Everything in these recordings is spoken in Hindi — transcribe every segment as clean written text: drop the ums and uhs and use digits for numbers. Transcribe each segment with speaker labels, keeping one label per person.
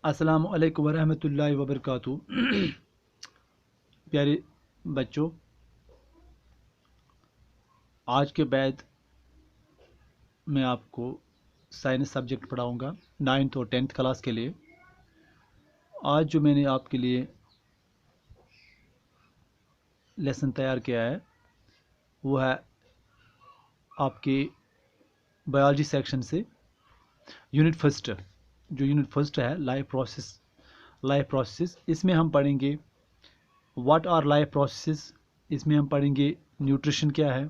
Speaker 1: अस्सलामु अलैकुम वरहमतुल्लाहि वबरकातुहू। प्यारे बच्चों, आज के बाद मैं आपको साइंस सब्जेक्ट पढ़ाऊंगा 9th और 10th क्लास के लिए। आज जो मैंने आपके लिए लेसन तैयार किया है वो है आपके बायोलॉजी सेक्शन से यूनिट फर्स्ट। जो यूनिट फर्स्ट है लाइफ प्रोसेस, इसमें हम पढ़ेंगे व्हाट आर लाइफ प्रोसेस। इसमें हम पढ़ेंगे न्यूट्रिशन क्या है,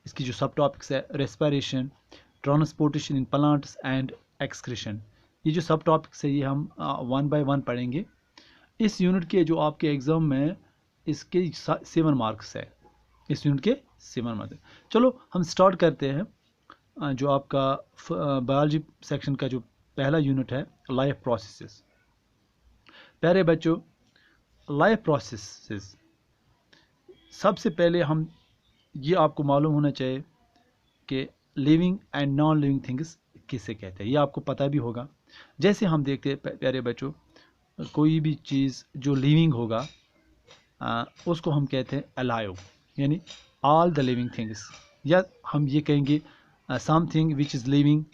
Speaker 1: इसकी जो सब टॉपिक्स है respiration, transportation in plants and excretion. ये जो सब टॉपिक्स है ये हम 1 बाय 1 पढ़ेंगे। इस यूनिट के जो आपके एग्ज़ाम में इसके 7 मार्क्स है, इस यूनिट के 7 मार्क्स। चलो हम स्टार्ट करते हैं। जो आपका बायोलॉजी सेक्शन का जो पहला यूनिट है लाइफ प्रोसेसेस। प्यारे बच्चों, लाइफ प्रोसेसेस सबसे पहले हम ये आपको मालूम होना चाहिए कि living and non living things किसे कहते हैं, ये आपको पता भी होगा। जैसे हम देखते हैं प्यारे बच्चों, कोई भी चीज़ जो लिविंग होगा उसको हम कहते हैं अलाइव, यानी ऑल द लिविंग थिंग्स। या हम ये कहेंगे something which is living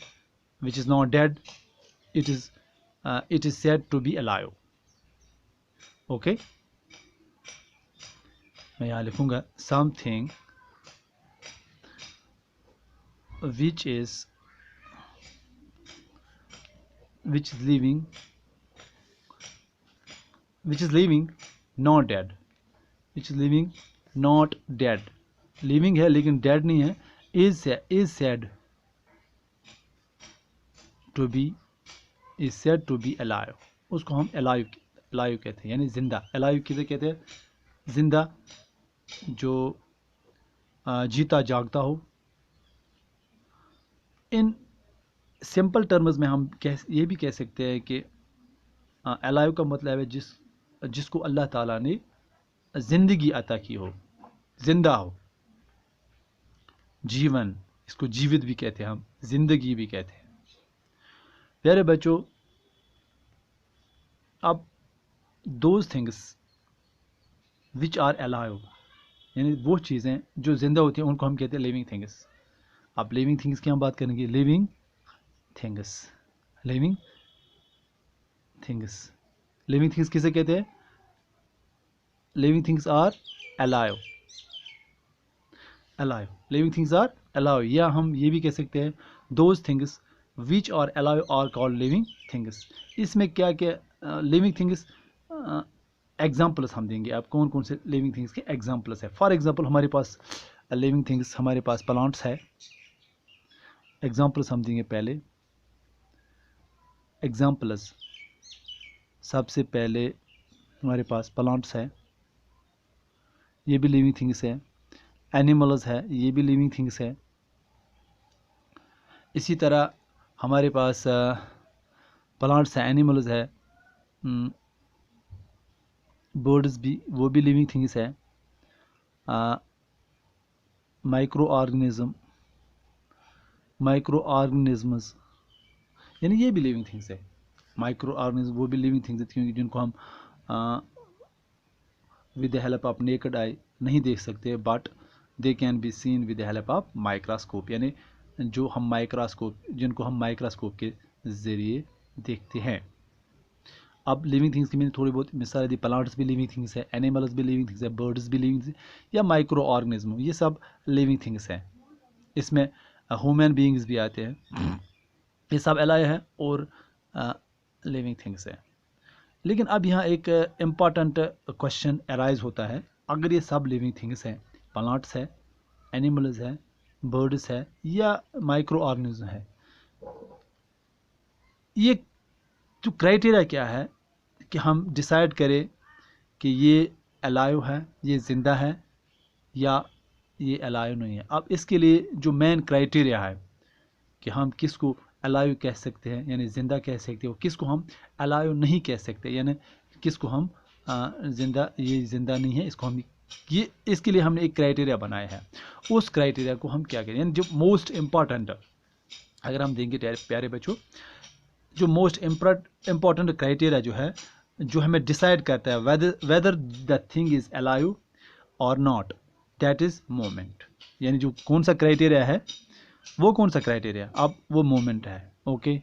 Speaker 1: which is not dead, it is said to be alive. Okay, मैं यहाँ लिखूँगा something which is living not dead, which is living not dead। Living है लेकिन डेड नहीं है। is said to be alive, उसको हम alive कहते हैं, यानी जिंदा। alive किसे कहते हैं? जिंदा, जो जीता जागता हो। इन सिंपल टर्म्स में हम ये भी कह सकते हैं कि अलाइव का मतलब है जिसको अल्लाह ताला ने ज़िंदगी अता की हो, जिंदा हो, जीवन। इसको जीवित भी कहते हैं, हम जिंदगी भी कहते हैं। प्यारे बच्चों, अब those things which are alive, यानी वो चीज़ें जो जिंदा होती हैं उनको हम कहते हैं लिविंग थिंग्स। अब लिविंग थिंग्स की हम बात करेंगे। लिविंग थिंग्स किसे कहते हैं? Living things are alive. Living things are alive, या हम ये भी कह सकते हैं those things which are alive are called living things. इसमें क्या क्या लिविंग थिंग्स एग्जाम्पल्स हम देंगे। आप कौन कौन से लिविंग थिंग्स के एग्जाम्पल्स है। फॉर एग्जाम्पल हमारे पास लिविंग थिंग्स, हमारे पास प्लांट्स है। एग्जाम्पल्स हम देंगे। पहले एग्जाम्पल्स, सबसे पहले हमारे पास प्लांट्स है, ये भी लिविंग थिंग्स है। एनिमल्स है, ये भी लिविंग थिंग्स है। इसी तरह हमारे पास प्लांट्स है, एनिमल्स है, बर्ड्स भी, वो भी लिविंग थिंग्स है। माइक्रो ऑर्गेनिजम्स, यानी ये भी लिविंग थिंग्स है। माइक्रो ऑर्गेनिज्म वो भी लिविंग थिंग्स है, क्योंकि जिनको हम with the help of naked eye नहीं देख सकते, but they can be seen with the help of microscope, यानी जो हम जिनको हम माइक्रोस्कोप के ज़रिए देखते हैं। अब लिविंग थिंग्स की मैंने थोड़ी बहुत मिसाल दी। प्लांट्स भी लिविंग थिंग्स है, एनिमल्स भी लिविंग थिंग्स है, बर्ड्स भी लिविंग थिंग्स, या माइक्रो ऑर्गेनिज्म, ये सब लिविंग थिंग्स हैं। इसमें ह्यूमन बीइंग्स भी आते हैं। ये सब अलाइव है और लिविंग थिंग्स है। लेकिन अब यहाँ एक इम्पॉर्टेंट क्वेश्चन अराइज होता है। अगर ये सब लिविंग थिंग्स हैं, प्लांट्स है, एनिमल्स है, बर्ड्स है, या माइक्रो ऑर्गेनिज्म है, ये जो क्राइटेरिया क्या है कि हम डिसाइड करें कि ये अलाइव है, ये ज़िंदा है, या ये अलाइव नहीं है। अब इसके लिए जो मेन क्राइटेरिया है कि हम किसको अलाइव कह सकते हैं, यानी ज़िंदा कह सकते हो, किसको हम अलाइव नहीं कह सकते, यानी किसको हम ये ज़िंदा नहीं है, इसको हम ये, इसके लिए हमने एक क्राइटेरिया बनाया है। उस क्राइटेरिया को हम क्या करें, यानी जो मोस्ट इम्पॉर्टेंट, अगर हम देंगे प्यारे बच्चों, जो मोस्ट इम्पॉर्टेंट क्राइटेरिया जो है, जो हमें डिसाइड करता है whether the thing is alive और नॉट, दैट इज मोमेंट। यानी जो कौन सा क्राइटेरिया है, वो कौन सा क्राइटेरिया, अब वो मोमेंट है। ओके,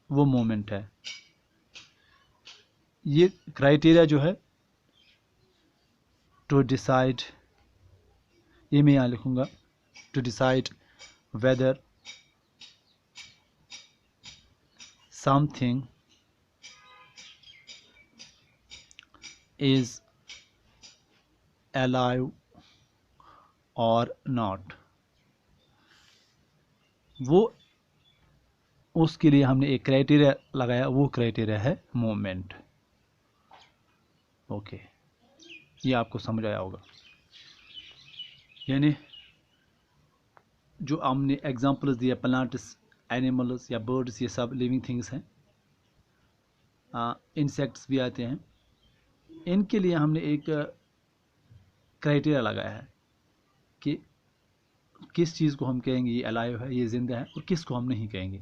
Speaker 1: वो मोमेंट है। ये क्राइटेरिया जो है टू डिसाइड, ये मैं यहाँ लिखूँगा, to decide whether something is alive और नॉट, वो उसके लिए हमने एक क्राइटेरिया लगाया, वो क्राइटेरिया है मोमेंट। ओके, ये आपको समझ आया होगा। यानी जो हमने एग्जांपल्स दिया, प्लांट्स, एनिमल्स या बर्ड्स, ये सब लिविंग थिंग्स हैं, इंसेक्ट्स भी आते हैं, इनके लिए हमने एक क्राइटेरिया लगाया है कि किस चीज़ को हम कहेंगे ये अलाइव है, ये ज़िंदा है, और किस को हम नहीं कहेंगे।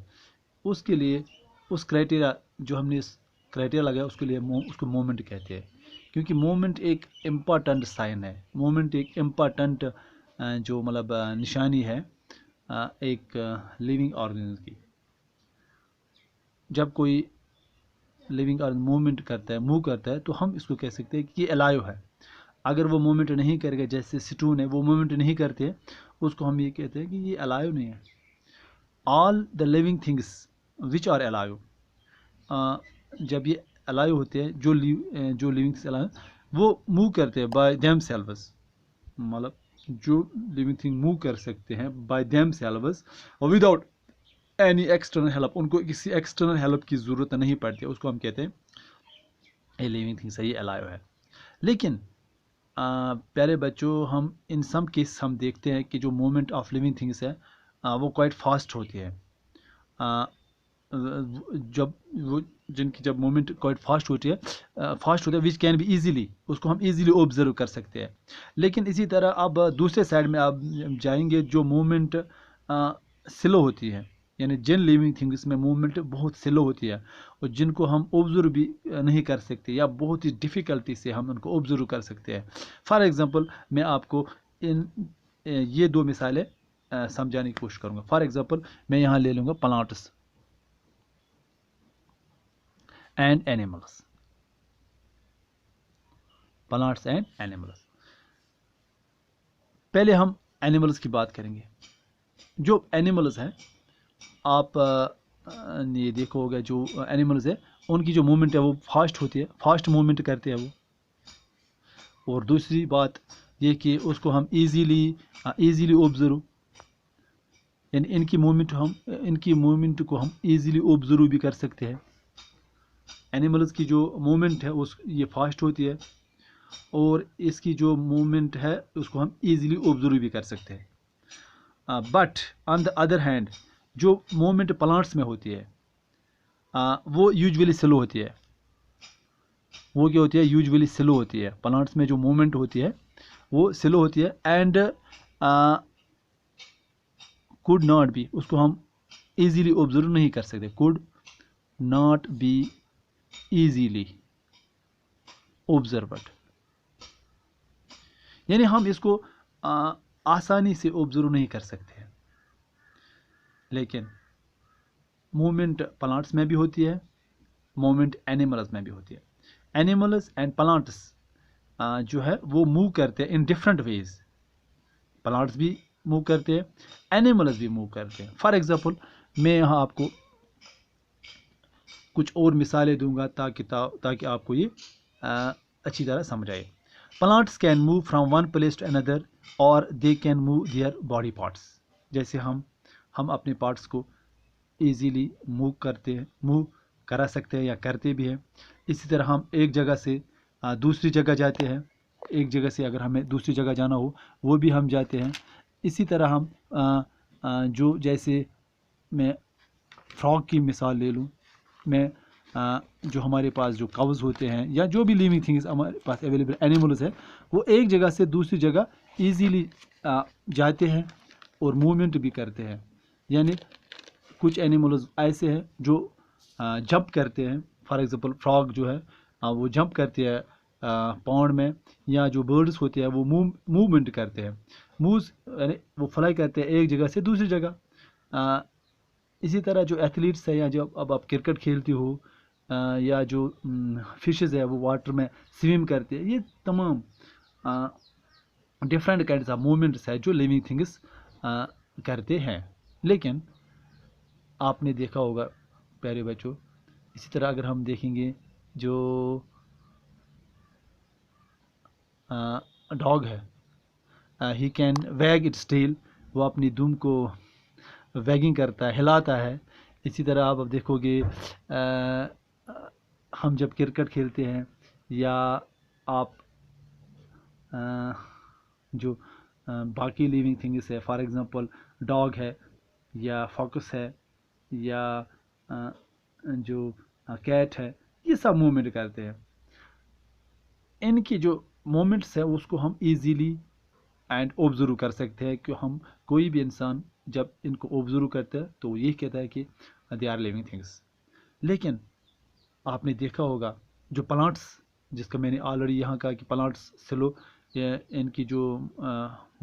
Speaker 1: उसके लिए उस क्राइटेरिया जो हमने इस क्राइटेरिया लगाया, उसके लिए उसको मोमेंट कहते हैं, क्योंकि मोमेंट एक इम्पॉर्टेंट साइन है, मोमेंट एक इम्पॉर्टेंट जो मतलब निशानी है एक लिविंग ऑर्गेनिज्म की। जब कोई लिविंग ऑर्गेनिज्म मूवमेंट करता है, मूव करता है, तो हम इसको कह सकते हैं कि ये अलाइव है। अगर वो मूवमेंट नहीं करेगा, जैसे स्टून है, वो मूवमेंट नहीं करते, उसको हम ये कहते हैं कि ये अलाइव नहीं है। All the living things which are alive, जब ये अलाइव होते हैं, जो लिविंग थिंग्स अलाइव, वो मूव करते हैं बाय देम सेल्व्स, मतलब जो लिविंग थिंग मूव कर सकते हैं बाय देम सेल्व्स और विदाउट एनी एक्सटर्नल हेल्प, उनको किसी एक्सटर्नल हेल्प की ज़रूरत नहीं पड़ती, उसको हम कहते हैं ये लिविंग थिंग्स है, ये अलाइव है। लेकिन प्यारे बच्चों, हम इन सम केस हम देखते हैं कि जो मूवमेंट ऑफ लिविंग थिंग्स है वो क्वाइट फास्ट होती है। जब वो जिनकी जब मूवमेंट क्वाइट फास्ट होती है विच कैन बी ईजीली, उसको हम ईजीली ऑब्जर्व कर सकते हैं। लेकिन इसी तरह अब दूसरे साइड में आप जाएंगे, जो मूवमेंट स्लो होती है, यानी जिन लिविंग थिंग्स में मूवमेंट बहुत स्लो होती है और जिनको हम ऑब्जर्व भी नहीं कर सकते, या बहुत ही डिफ़िकल्टी से हम उनको ऑब्जर्व कर सकते हैं। फॉर एग्ज़ाम्पल, मैं आपको ये दो मिसालें समझाने की कोशिश करूँगा। फॉर एग्ज़ाम्पल, मैं यहाँ ले लूँगा plants and animals, plants and animals. पहले हम एनिमल्स की बात करेंगे। जो एनिमल्स हैं, आप ये देखोगे, जो एनिमल्स है उनकी जो मूवमेंट है वो फास्ट होती है, फास्ट मूवमेंट करते हैं वो। और दूसरी बात ये कि उसको हम इजीली ऑब्जर्व, यानी इनकी मूवमेंट को हम इजीली ऑब्जर्व भी कर सकते हैं। एनिमल्स की जो मूवमेंट है ये फास्ट होती है, और इसकी जो मूवमेंट है उसको हम इजीली ऑब्जर्व भी कर सकते हैं। But on the other hand, जो मूवमेंट प्लांट्स में होती है वो यूजुअली स्लो होती है। वो क्या होती है? यूजुअली स्लो होती है। प्लांट्स में जो मूवमेंट होती है वो स्लो होती है, एंड कुड नॉट बी, उसको हम इजीली ऑब्जर्व नहीं कर सकते, could not be easily observed, यानी हम इसको आसानी से ऑब्जर्व नहीं कर सकते हैं। लेकिन मूवमेंट प्लांट्स में भी होती है, मूवमेंट एनिमल्स में भी होती है। एनिमल्स एंड प्लांट्स जो है वो मूव करते हैं इन डिफरेंट वेज। प्लांट्स भी मूव करते हैं, एनिमल्स भी मूव करते हैं। फॉर एग्जांपल, मैं यहाँ आपको कुछ और मिसालें दूंगा ताकि आपको ये अच्छी तरह समझ आए। Plants can move from one place to another, और they can move their body parts. जैसे हम अपने पार्ट्स को ईजीली मूव करा सकते हैं या करते भी हैं। इसी तरह हम एक जगह से दूसरी जगह जाते हैं, एक जगह से अगर हमें दूसरी जगह जाना हो वो भी हम जाते हैं। इसी तरह हम जो जैसे मैं फ्रॉग की मिसाल ले लूँ, मैं जो हमारे पास जो काउज होते हैं या जो भी लिविंग थिंग्स हमारे पास अवेलेबल एनिमल्स है, वो एक जगह से दूसरी जगह ईजीली जाते हैं और मूवमेंट भी करते हैं। यानी कुछ एनिमल्स ऐसे हैं जो जंप करते हैं। फॉर एग्जांपल फ्रॉग जो है वो जंप करती है पॉन्ड में, या जो बर्ड्स होते हैं वो मूवमेंट करते हैं, मूव यानी वो फ्लाई करते हैं एक जगह से दूसरी जगह। इसी तरह जो एथलीट्स है, या जो अब आप क्रिकेट खेलते हो, या जो फिशेस है वो वाटर में स्विम करते हैं, ये तमाम डिफरेंट काइंड्स ऑफ मूवमेंट्स है जो लिविंग थिंग्स करते हैं। लेकिन आपने देखा होगा प्यारे बच्चों, इसी तरह अगर हम देखेंगे जो डॉग है, ही कैन वैग इट्स टेल, वो अपनी दुम को वैगिंग करता है, हिलाता है। इसी तरह आप अब देखोगे हम जब क्रिकेट खेलते हैं, या आप जो बाकी लिविंग थिंग्स है, फॉर एग्जांपल डॉग है, या फॉक्स है, या जो कैट है, ये सब मूवमेंट करते हैं। इनकी जो मोमेंट्स है उसको हम इजीली एंड ऑब्जर्व कर सकते हैं, कि हम कोई भी इंसान जब इनको ऑब्जर्व करते हैं तो ये कहता है कि दे आर लिविंग थिंग्स। लेकिन आपने देखा होगा जो प्लांट्स, जिसका मैंने ऑलरेडी यहाँ कहा कि प्लांट्स स्लो, इनकी जो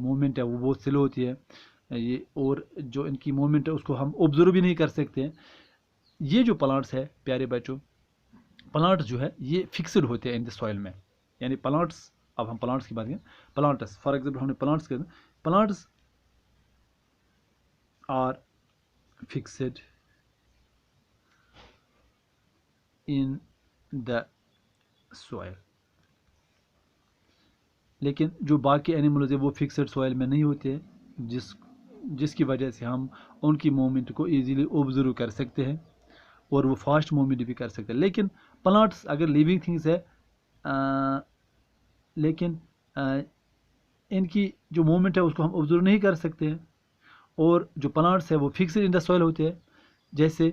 Speaker 1: मूवमेंट है वो बहुत स्लो होती है, ये और जो इनकी मूवमेंट है उसको हम ऑब्जर्व भी नहीं कर सकते हैं। ये जो प्लांट्स है प्यारे बच्चों, प्लांट्स जो है ये फिक्स्ड होते हैं इन द सॉइल में, यानी प्लांट्स, अब हम प्लांट्स की बात करें, प्लांट्स फॉर एग्जांपल हमने प्लांट्स कर, plants are fixed in the soil. लेकिन जो बाकी एनिमल्स है वो फिक्स्ड सॉइल में नहीं होते हैं, जिसकी वजह से हम उनकी मूवमेंट को इजीली ऑब्जर्व कर सकते हैं और वो फास्ट मूवमेंट भी कर सकते हैं। लेकिन प्लांट्स अगर लिविंग थिंग्स है, लेकिन इनकी जो मूवमेंट है उसको हम ऑब्जर्व नहीं कर सकते हैं, और जो प्लांट्स है वो फिक्स्ड इन द सॉइल होते हैं। जैसे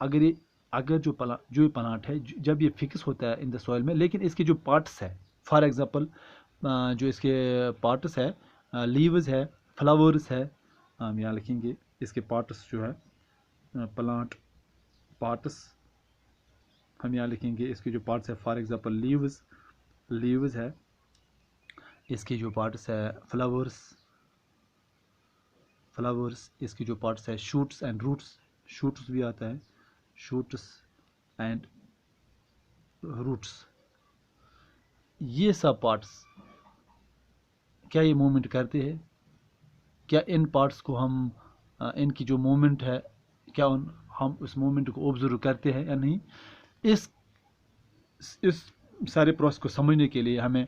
Speaker 1: अगर जो प्लांट है जब ये फिक्स होता है इन द सॉइल में, लेकिन इसके जो पार्ट्स है, फॉर एग्जांपल जो इसके पार्ट्स है, लीव्स है, फ्लावर्स है, हम यहाँ लिखेंगे इसके पार्ट्स जो है, प्लांट पार्ट्स हम यहाँ लिखेंगे इसके जो पार्ट्स है, फॉर एग्जांपल लीव्स है, इसके जो पार्ट्स है फ्लावर्स, इसके जो पार्ट्स है शूट्स एंड शूट्स भी आता है, शूट्स एंड रूट्स। ये सब पार्ट्स क्या ये मूवमेंट करते हैं? क्या इन पार्ट्स को हम इनकी जो मूवमेंट है, क्या हम उस मूवमेंट को ऑब्जर्व करते हैं या नहीं? इस सारे प्रोसेस को समझने के लिए हमें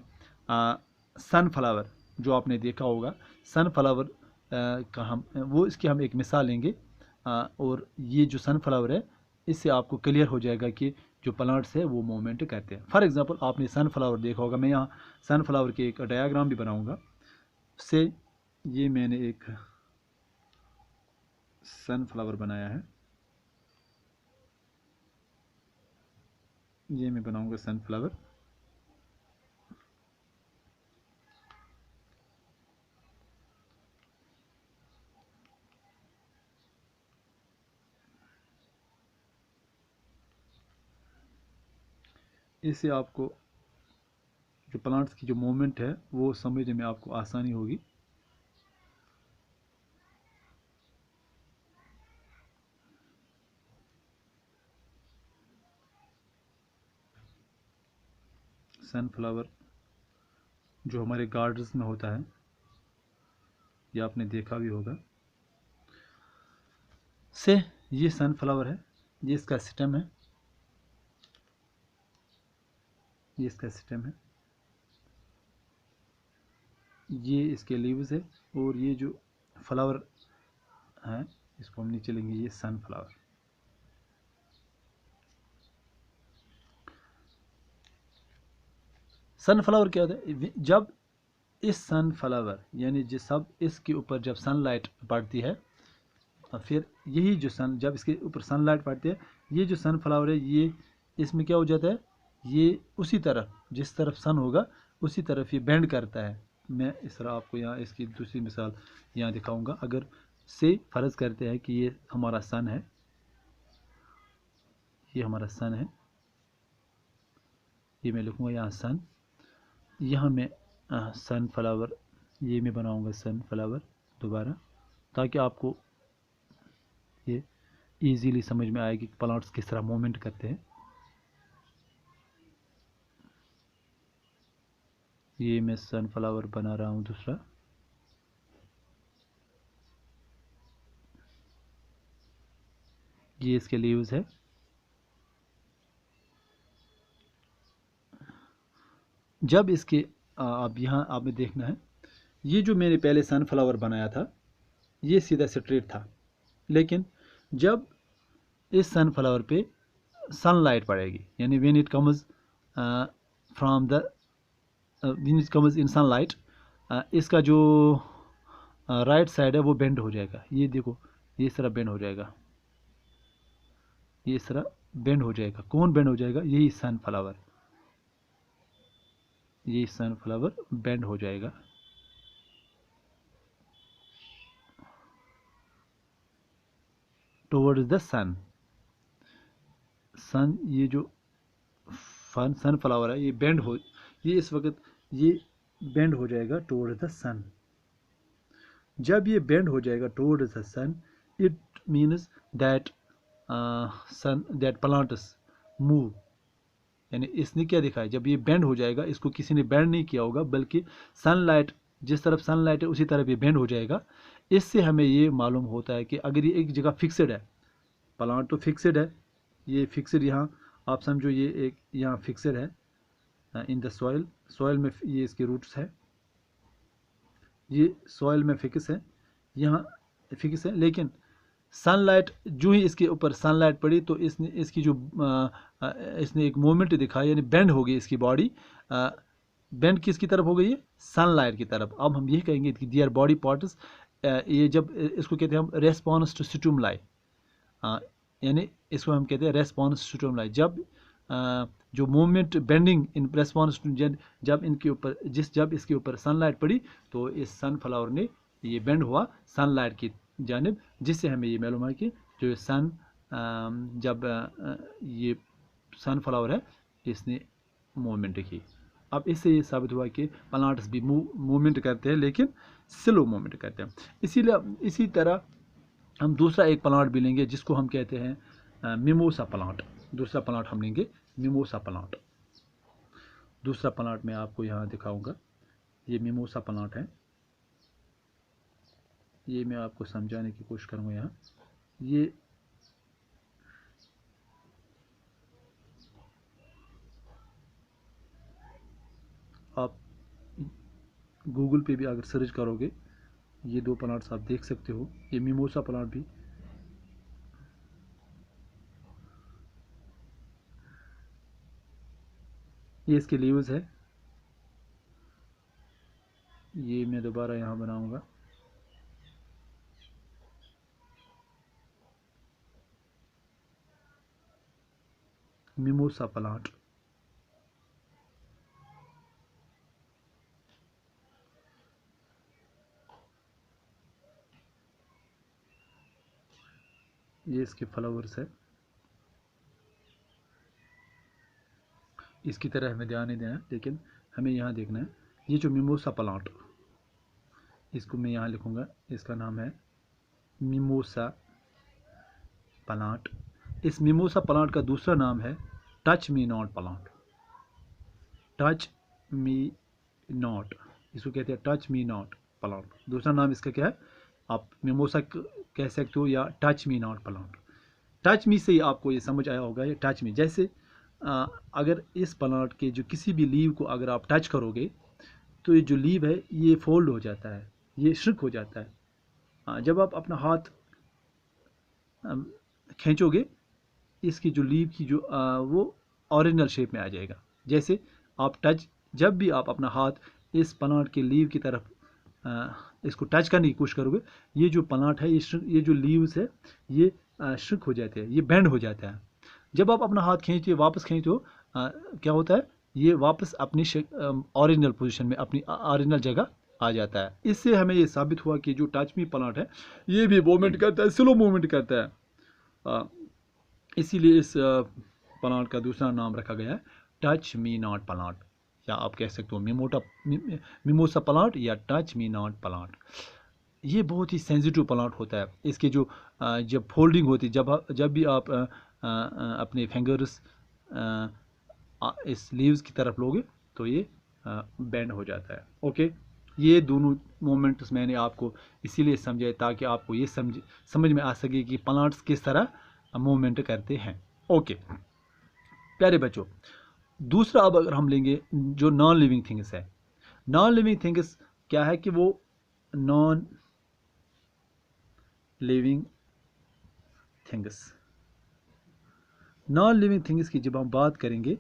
Speaker 1: सनफ्लावर, जो आपने देखा होगा सनफ्लावर का इसकी हम एक मिसाल लेंगे, और ये जो सनफ्लावर है इससे आपको क्लियर हो जाएगा कि जो प्लांट्स है वो मूवमेंट करते हैं। फॉर एग्जांपल आपने सनफ्लावर देखा होगा, मैं यहाँ सनफ्लावर के एक डायग्राम भी बनाऊंगा। से ये मैंने एक सनफ्लावर बनाया है, ये मैं बनाऊंगा सनफ्लावर। इससे आपको जो प्लांट्स की जो मूवमेंट है वो समझने में आपको आसानी होगी। सनफ्लावर जो हमारे गार्डन्स में होता है, ये आपने देखा भी होगा। से ये सनफ्लावर है, ये इसका स्टेम है, ये इसका स्टेम है, ये इसके लीव्स है, और ये जो फ्लावर है इसको हम नीचे लेंगे, ये सनफ्लावर। सनफ्लावर क्या होता है? जब इस सनफ्लावर यानी इसके ऊपर जब सनलाइट पड़ती है, फिर यही जो जब इसके ऊपर सनलाइट पड़ती है, ये जो सनफ्लावर है ये इसमें क्या हो जाता है, ये उसी तरफ जिस तरफ सन होगा उसी तरफ ये बेंड करता है। मैं इस तरह आपको यहाँ इसकी दूसरी मिसाल यहाँ दिखाऊंगा। अगर से फ़र्ज़ करते हैं कि ये हमारा सन है, ये हमारा सन है, ये मैं लिखूँगा यहाँ सन, यहाँ मैं सन फ्लावर, ये मैं बनाऊँगा सन फ्लावर दोबारा, ताकि आपको ये इजीली समझ में आए कि प्लांट्स किस तरह मूवमेंट करते हैं। ये मैं सनफ्लावर बना रहा हूँ दूसरा। ये इसके लीव्स है। जब इसके अब यहाँ आपने देखना है, ये जो मैंने पहले सनफ्लावर बनाया था ये सीधा स्ट्रेट था, लेकिन जब इस सनफ्लावर पे सनलाइट पड़ेगी, यानी when it comes from the when it comes in sunlight, इसका जो राइट साइड है वो बेंड हो जाएगा। ये देखो, ये इस तरह बेंड हो जाएगा, ये इस तरह बेंड हो जाएगा। कौन बेंड हो जाएगा? यही सनफ्लावर, ये सनफ्लावर बेंड हो जाएगा। टुवर्ड्स द सन, सन, ये जो सनफ्लावर है ये बेंड हो, ये इस वक्त ये बेंड हो जाएगा टुवर्ड्स द सन। जब ये बेंड हो जाएगा towards the sun, it means that sun that plants move, यानी इसने क्या दिखाया, जब ये बेंड हो जाएगा, इसको किसी ने बेंड नहीं किया होगा, बल्कि सनलाइट, जिस तरफ सनलाइट है उसी तरफ ये बेंड हो जाएगा। इससे हमें ये मालूम होता है कि अगर ये एक जगह फिक्सड है, प्लांट तो फिक्सड है, ये फिक्सड, यहाँ आप समझो ये एक यहाँ फिक्सड है इन द सॉइल, सॉइल में ये इसके रूट्स है, ये सॉइल में फिक्स है, यहाँ फिक्स है, लेकिन सनलाइट जो ही इसके ऊपर सनलाइट पड़ी तो इसने इसकी जो इसने एक मूवमेंट दिखाया, यानी बेंड हो गई इसकी बॉडी। बेंड किसकी तरफ हो गई है? सनलाइट की तरफ। अब हम ये कहेंगे कि दियर बॉडी पार्ट्स, ये जब इसको कहते हैं हम रेस्पॉन्स टू स्टिमुलाई, यानी इसको हम कहते हैं रेस्पॉन्स टू स्टिमुलाई। जब जो movement bending in response to, जब इनके ऊपर जब इसके ऊपर सनलाइट पड़ी तो इस सनफ्लावर ने ये बेंड हुआ सनलाइट की जानिब, जिससे हमें ये मालूम है कि जो सन जब ये सनफ्लावर है इसने मूवमेंट की। अब इससे ये साबित हुआ कि प्लांट्स भी मूवमेंट करते हैं, लेकिन स्लो मूवमेंट करते हैं। इसीलिए इसी तरह हम दूसरा एक प्लांट भी लेंगे जिसको हम कहते हैं मिमोसा प्लांट। दूसरा प्लांट हम लेंगे मिमोसा प्लांट। दूसरा प्लांट मैं आपको यहाँ दिखाऊंगा, ये मिमोसा प्लांट है। ये मैं आपको समझाने की कोशिश करूँगा। यहाँ ये आप गूगल पे भी अगर सर्च करोगे ये दो प्लांट्स आप देख सकते हो। ये मिमोसा प्लांट भी, ये इसके लीव्स है। ये मैं दोबारा यहाँ बनाऊंगा। मिमोसा प्लांट, ये इसके फ्लावर्स है। इसकी तरह हमें ध्यान नहीं देना है, लेकिन हमें यहाँ देखना है ये जो मिमोसा प्लांट, इसको मैं यहाँ लिखूँगा, इसका नाम है मिमोसा प्लांट। इस मिमोसा प्लांट का दूसरा नाम है touch me not plant. Touch me not, इसको कहते हैं टच मी नॉट प्लांट। दूसरा नाम इसका क्या है? आप मिमोसा कह सकते हो या touch me not plant. Touch me से ही आपको ये समझ आया होगा, ये टच मी, जैसे अगर इस प्लांट के जो किसी भी लीव को अगर आप टच करोगे तो ये जो लीव है ये फोल्ड हो जाता है, ये श्रिंक हो जाता है। जब आप अपना हाथ खींचोगे, इसकी जो लीव की जो वो ओरिजिनल शेप में आ जाएगा। जैसे आप टच, जब भी आप अपना हाथ इस प्लांट के लीव की तरफ इसको टच करने की कोशिश करोगे, ये जो प्लांट है ये जो लीव्स है ये श्रिंक हो जाते हैं, ये बेंड हो जाता है। जब आप अपना हाथ खींचते हो, वापस खींचते हो, क्या होता है? ये वापस अपनी ओरिजिनल पोजीशन में, अपनी ओरिजिनल जगह आ जाता है। इससे हमें ये साबित हुआ कि जो टच मी प्लांट है ये भी मूवमेंट करता है, स्लो मूवमेंट करता है। इसीलिए इस प्लांट का दूसरा नाम रखा गया है टच मी नॉट प्लांट, या आप कह सकते हो मिमोसा प्लांट या टच मी नॉट प्लांट। ये बहुत ही सेंसिटिव प्लांट होता है। इसके जो जब फोल्डिंग होती है, जब भी आप अपने फिंगर्स इस लीव्स की तरफ लोगे तो ये बेंड हो जाता है। ओके, ये दोनों मोमेंट्स मैंने आपको इसीलिए समझाए ताकि आपको ये समझ में आ सके कि प्लांट्स किस तरह मूवमेंट करते हैं। ओके प्यारे बच्चों, दूसरा अब अगर हम लेंगे जो नॉन लिविंग थिंग्स है। नॉन लिविंग थिंग्स क्या है कि वो नॉन लिविंग थिंग्स की जब हम बात करेंगे,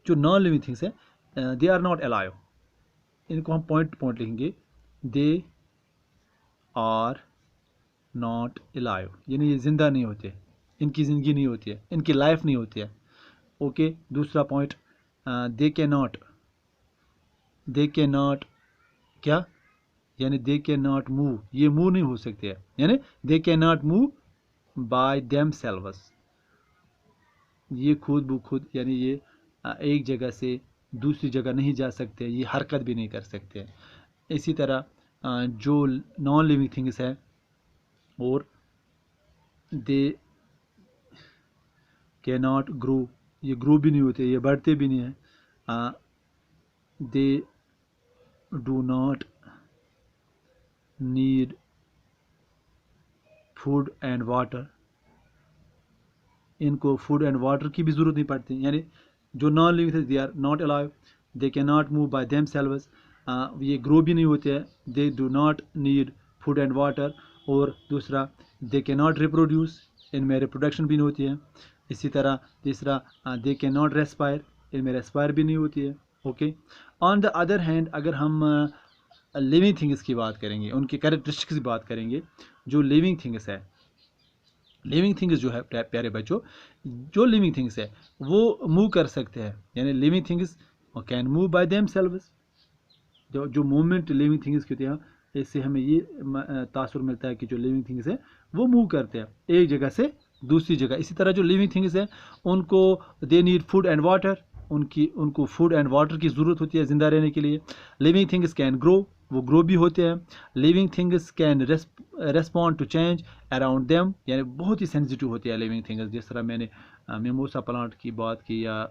Speaker 1: जो नॉन लिविंग थिंग्स है दे आर नॉट अलाइव, इनको हम पॉइंट टू पॉइंट लिखेंगे, दे आर नॉट अलाइव, यानी ये जिंदा नहीं होते, इनकी ज़िंदगी नहीं होती है, इनकी लाइफ नहीं होती है। ओके, दूसरा पॉइंट दे के नॉट क्या, यानी दे के नॉट मूव, ये मूव नहीं हो सकते हैं, यानी दे के not move by themselves, ये खुद ब खुद यानी ये एक जगह से दूसरी जगह नहीं जा सकते, ये हरकत भी नहीं कर सकते। इसी तरह जो नॉन लिविंग थिंग्स है और दे के नॉट ग्रो, ये ग्रो भी नहीं होते, ये बढ़ते भी नहीं हैं। They do not need food and water, इनको फूड एंड वाटर की भी ज़रूरत नहीं पड़ती, यानी जो non living things they are not alive, they can not move by themselves, ये ग्रो भी नहीं होते हैं, they do not need food and water, और दूसरा दे कैन नॉट रिप्रोड्यूस, इनमें रिप्रोडक्शन भी नहीं होती है। इसी तरह तीसरा दे कैन नॉट रेस्पायर, इनमें रेस्पायर भी नहीं होती है। Okay, on the other hand अगर हम लिविंग थिंग्स की बात करेंगे, उनके कैरेक्टरिस्टिक्स की बात करेंगे, जो लिविंग थिंग्स है, लिविंग थिंग्स जो है प्यारे बच्चों, जो लिविंग थिंग्स है वो मूव कर सकते हैं, यानी living things can move by them selves. जो मूवमेंट लिविंग थिंग्स की होती है, इससे हमें ये तासुर मिलता है कि जो लिविंग थिंग्स है वो मूव करते हैं एक जगह से दूसरी जगह। इसी तरह जो लिविंग थिंग्स है उनको they need food and water, उनको फूड एंड वाटर की ज़रूरत होती है ज़िंदा रहने के लिए। लिविंग थिंग्स कैन ग्रो, वो ग्रो भी होते हैं। Living things can respond to change around them, यानी बहुत ही सेंसिटिव होती है लिविंग थिंग्स। जिस तरह मैंने मिमोसा प्लांट की बात की, या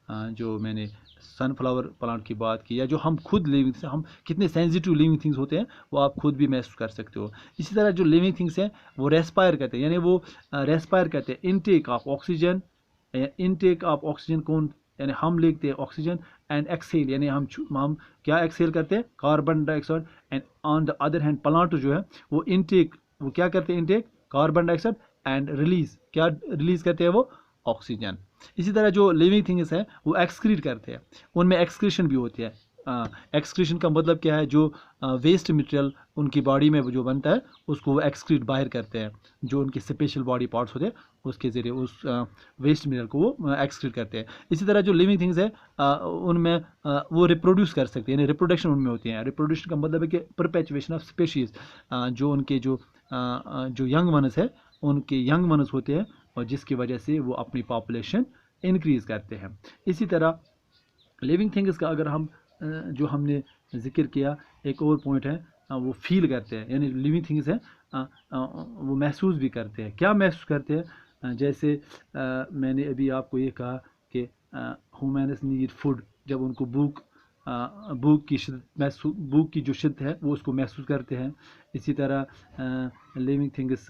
Speaker 1: जो मैंने सनफ्लावर प्लांट की बात की, या जो हम खुद लिविंग, हम कितने सेंसिटिव लिविंग थिंग्स होते हैं वो आप खुद भी महसूस कर सकते हो। इसी तरह जो लिविंग थिंग्स हैं वो रेस्पायर करते हैं, यानी वो रेस्पायर करते हैं, इनटेक ऑफ ऑक्सीजन कौन, यानी हम लेते हैं ऑक्सीजन, एंड एक्सेल, यानी हम क्या एक्सेल करते हैं, carbon dioxide. And on the other hand plant जो है वो इनटेक, वो क्या करते हैं, intake carbon dioxide, and release, क्या रिलीज करते हैं वो, ऑक्सीजन। इसी तरह जो लिविंग थिंग्स है वो एक्सक्रीट करते हैं, उनमें एक्सक्रीशन भी होती है। एक्सक्रीशन का मतलब क्या है, जो वेस्ट मटेरियल उनकी बॉडी में जो बनता है उसको वो एक्सक्रीट बाहर करते हैं, जो उनके स्पेशल बॉडी पार्ट्स होते हैं उसके ज़रिए उस वेस्ट मटेरियल को वो एक्सक्रीट करते हैं। इसी तरह जो लिविंग थिंग्स है उनमें वो रिप्रोड्यूस कर सकते हैं, यानी रिप्रोडक्शन उनमें होती है। रिप्रोडक्शन का मतलब है कि परपेचुएशन ऑफ स्पेशीज़, जो उनके जो यंग वनस है उनके यंग वनस होते हैं, और जिसकी वजह से वो अपनी पॉपुलेशन इंक्रीज़ करते हैं। इसी तरह लिविंग थिंग्स का अगर हम जो हमने जिक्र किया, एक और पॉइंट है वो फील करते हैं, यानी लिविंग थिंग्स हैं वो महसूस भी करते हैं। क्या महसूस करते हैं, जैसे मैंने अभी आपको ये कहा कि ह्यूमन्स नीड फूड, जब उनको भूख की जो शिद्दत है वो उसको महसूस करते हैं। इसी तरह लिविंग थिंग्स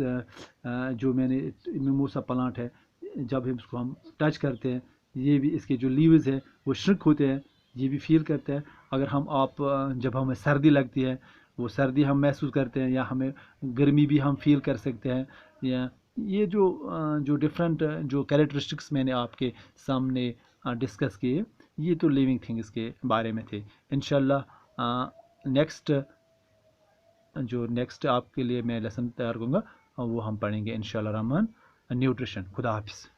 Speaker 1: जो मैंने मिमोसा प्लांट है, जब इसको हम टच करते हैं, ये भी इसके जो लीव्स है वो श्रिंक होते हैं, ये भी फील करते हैं। अगर जब हमें सर्दी लगती है वो सर्दी हम महसूस करते हैं, या हमें गर्मी भी हम फील कर सकते हैं। या ये जो डिफरेंट जो कैरेक्टरिस्टिक्स मैंने आपके सामने डिस्कस किए, ये तो लिविंग थिंग्स के बारे में थे। इंशाल्लाह नेक्स्ट आपके लिए मैं लेसन तैयार करूँगा, और वो हम पढ़ेंगे इंशाल्लाह रहमान न्यूट्रिशन। खुदा हाफिज़।